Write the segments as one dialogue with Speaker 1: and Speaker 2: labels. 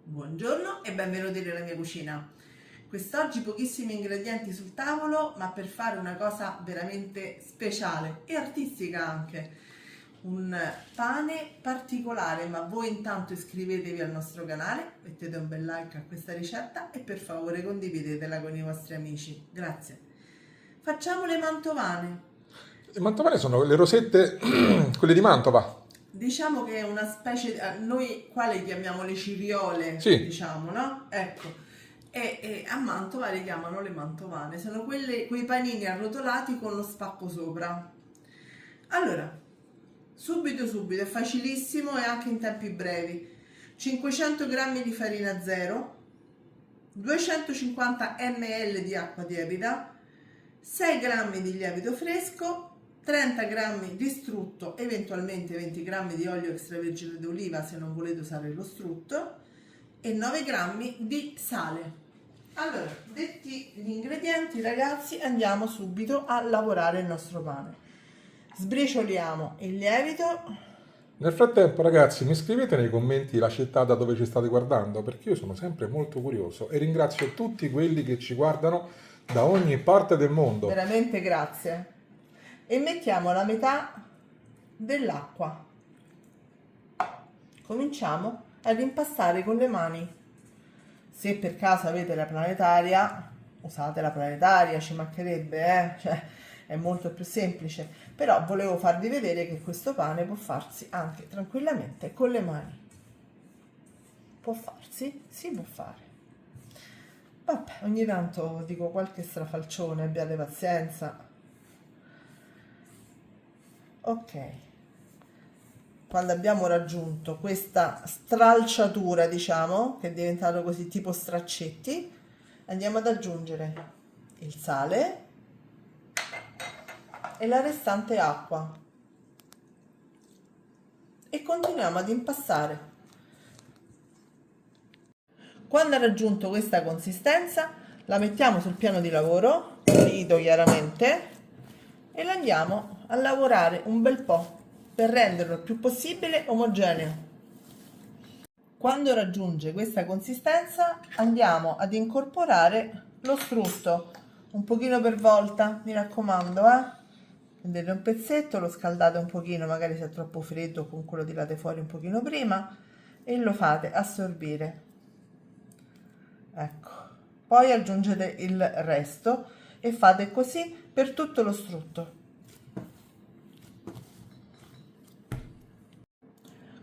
Speaker 1: Buongiorno e benvenuti nella mia cucina. Quest'oggi pochissimi ingredienti sul tavolo, ma per fare una cosa veramente speciale e artistica anche. Un pane particolare, ma voi intanto iscrivetevi al nostro canale, mettete un bel like a questa ricetta e per favore condividetela con i vostri amici. Grazie. Facciamo le mantovane.
Speaker 2: Le mantovane sono le rosette, quelle di Mantova.
Speaker 1: Diciamo che è una specie, noi qua le chiamiamo le ciriole,
Speaker 2: Sì,
Speaker 1: diciamo, no? Ecco, e a Mantova le chiamano le mantovane, sono quei panini arrotolati con lo spacco sopra. Allora, subito, è facilissimo e anche in tempi brevi. 500 g di farina zero, 250 ml di acqua lievita, 6 g di lievito fresco, 30 g di strutto, eventualmente 20 g di olio extravergine d'oliva se non volete usare lo strutto e 9 g di sale. Allora, detti gli ingredienti ragazzi, andiamo subito a lavorare il nostro pane. Sbricioliamo il lievito.
Speaker 2: nel frattempo ragazzi mi scrivete nei commenti la città da dove ci state guardando, perché io sono sempre molto curioso e ringrazio tutti quelli che ci guardano da ogni parte del mondo.
Speaker 1: Veramente grazie. E mettiamo la metà dell'acqua. Cominciamo ad impastare con le mani. Se per caso avete la planetaria, usate la planetaria, ci mancherebbe, cioè è molto più semplice. Però volevo farvi vedere che questo pane può farsi anche tranquillamente con le mani. Può farsi? Si può fare. Vabbè, ogni tanto dico qualche strafalcione, abbiate pazienza. Ok, quando abbiamo raggiunto questa stralciatura, diciamo, che è diventato così tipo straccetti, andiamo ad aggiungere il sale e la restante acqua e continuiamo ad impastare. Quando ha raggiunto questa consistenza, la mettiamo sul piano di lavoro, pulito chiaramente, e la andiamo a lavorare un bel po' per renderlo il più possibile omogeneo. Quando raggiunge questa consistenza andiamo ad incorporare lo strutto un pochino per volta, mi raccomando, prendete un pezzetto, lo scaldate un pochino, magari se è troppo freddo comunque lo tirate fuori un pochino prima e lo fate assorbire. Ecco, poi aggiungete il resto e fate così per tutto lo strutto.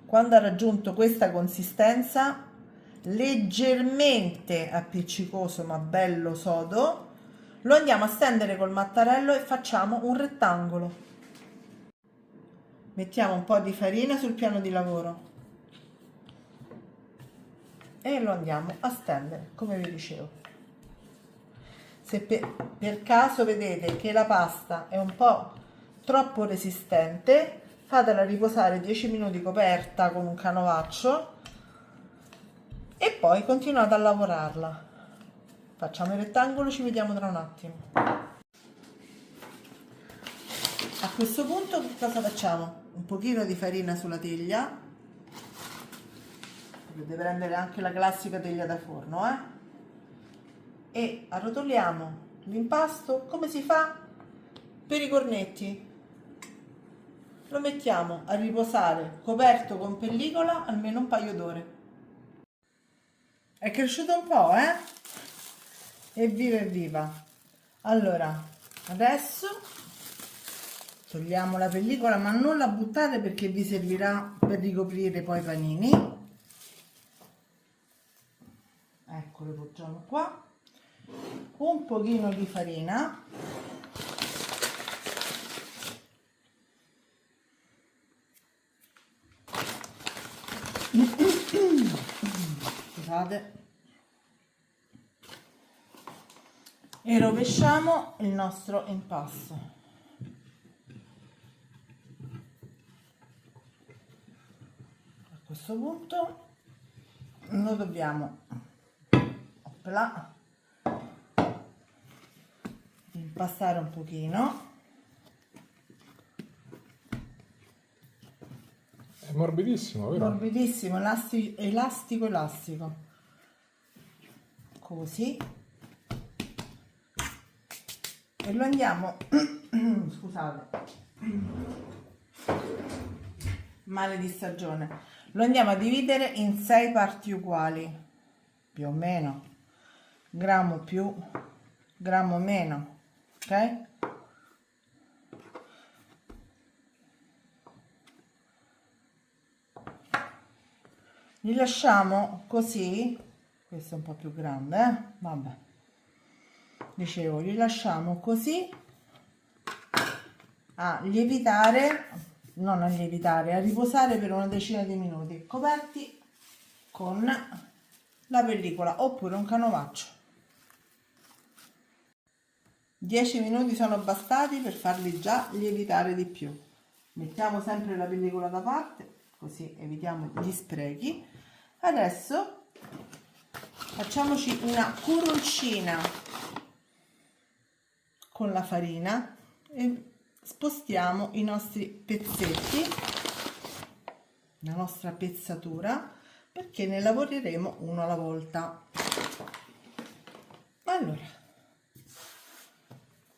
Speaker 1: Quando ha raggiunto questa consistenza leggermente appiccicoso ma bello sodo, lo andiamo a stendere col mattarello e facciamo un rettangolo. Mettiamo un po' di farina sul piano di lavoro e lo andiamo a stendere come vi dicevo. Se per caso vedete che la pasta è un po' troppo resistente, fatela riposare 10 minuti coperta con un canovaccio e poi continuate a lavorarla. Facciamo il rettangolo, ci vediamo tra un attimo. A questo punto cosa facciamo? Un pochino di farina sulla teglia, potete prendere anche la classica teglia da forno, e arrotoliamo l'impasto come si fa per i cornetti. Lo mettiamo a riposare coperto con pellicola almeno un paio d'ore. È cresciuto un po', Evviva, evviva! Allora, adesso togliamo la pellicola, ma non la buttate perché vi servirà per ricoprire poi i panini. Ecco, lo poggiamo qua. Un pochino di farina. Scusate. E rovesciamo il nostro impasto. A questo punto lo dobbiamo impastare un pochino.
Speaker 2: È morbidissimo, vero?
Speaker 1: Morbidissimo, elastico, elastico. così, e lo andiamo scusate, male di stagione, lo andiamo a dividere in 6 parti uguali, più o meno, grammo più, grammo meno, ok? Li lasciamo così, questo è un po' più grande, vabbè, dicevo, li lasciamo così a lievitare, non a lievitare, a riposare per una decina di minuti, coperti con la pellicola oppure un canovaccio. 10 minuti sono bastati per farli già lievitare di più. Mettiamo sempre la pellicola da parte, così evitiamo gli sprechi. Adesso facciamoci una curoncina con la farina e spostiamo i nostri pezzetti, la nostra pezzatura, perché ne lavoreremo uno alla volta. Allora,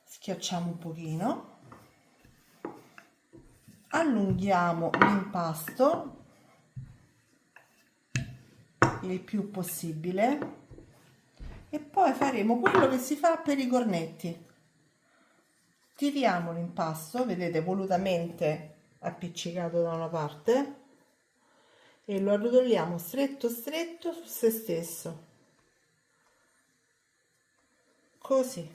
Speaker 1: schiacciamo un pochino, allunghiamo l'impasto il più possibile e poi faremo quello che si fa per i cornetti. Tiriamo l'impasto, vedete, volutamente appiccicato da una parte, e lo arrotoliamo stretto stretto su se stesso, così,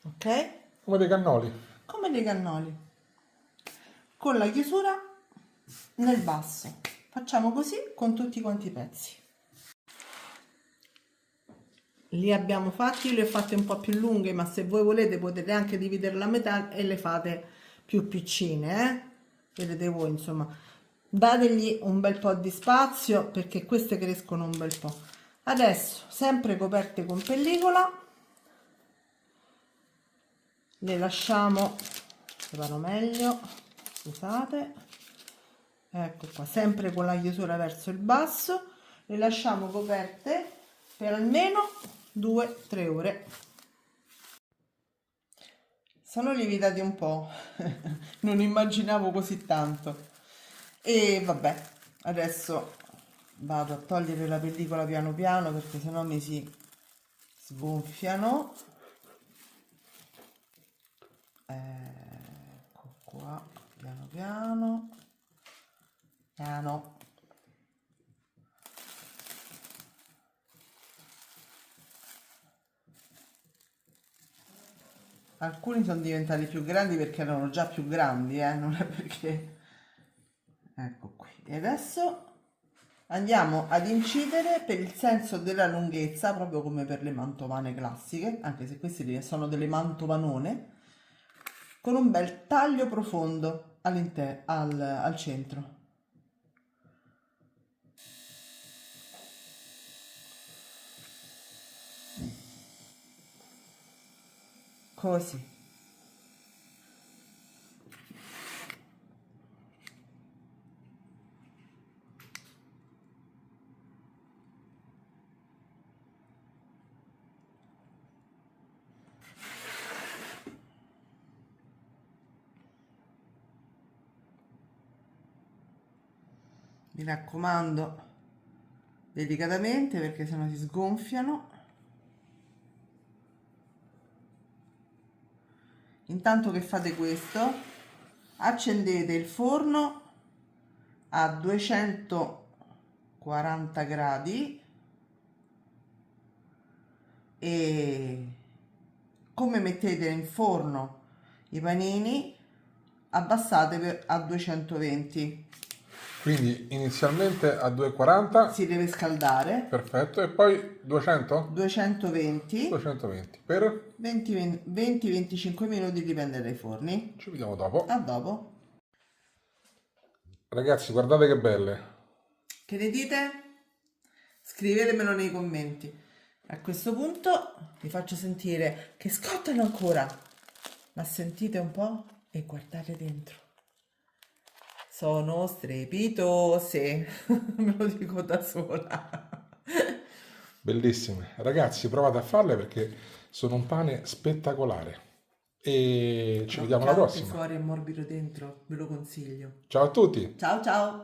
Speaker 1: ok?
Speaker 2: Come dei cannoli.
Speaker 1: Come dei cannoli, con la chiusura nel basso. Facciamo così con tutti quanti i pezzi. Li abbiamo fatti, io le ho fatte un po' più lunghe, ma se voi volete potete anche dividerla a metà e le fate più piccine, vedete voi, insomma. Dategli un bel po' di spazio perché queste crescono un bel po'. Adesso, sempre coperte con pellicola, le lasciamo, separo meglio, scusate, ecco qua, sempre con la chiusura verso il basso, le lasciamo coperte per almeno 2-3 ore. Sono lievitati un po', non immaginavo così tanto. E vabbè, adesso vado a togliere la pellicola piano piano perché sennò mi si sgonfiano. Ecco qua, piano piano, piano. Alcuni sono diventati più grandi perché erano già più grandi, non è perché... Ecco qui. E adesso andiamo ad incidere per il senso della lunghezza, proprio come per le mantovane classiche, anche se queste sono delle mantovanone, con un bel taglio profondo al centro. Così. Mi raccomando, delicatamente perché sennò si sgonfiano. Intanto che fate questo, accendete il forno a 240 gradi e come mettete in forno i panini abbassate a 220.
Speaker 2: Quindi inizialmente a 240.
Speaker 1: Si deve scaldare.
Speaker 2: Perfetto, e poi 200?
Speaker 1: 220.
Speaker 2: 220 per
Speaker 1: 20-25 minuti, dipende dai forni.
Speaker 2: ci vediamo dopo.
Speaker 1: A dopo.
Speaker 2: Ragazzi, guardate che belle.
Speaker 1: Che ne dite? Scrivetemelo nei commenti. A questo punto vi faccio sentire che scottano ancora, ma sentite un po' e guardate dentro. Sono strepitose, me lo dico da sola.
Speaker 2: Bellissime. Ragazzi, provate a farle perché sono un pane spettacolare. E ci vediamo alla
Speaker 1: Croccante
Speaker 2: prossima.
Speaker 1: fuori e morbido dentro, ve lo consiglio.
Speaker 2: Ciao a tutti!
Speaker 1: Ciao ciao!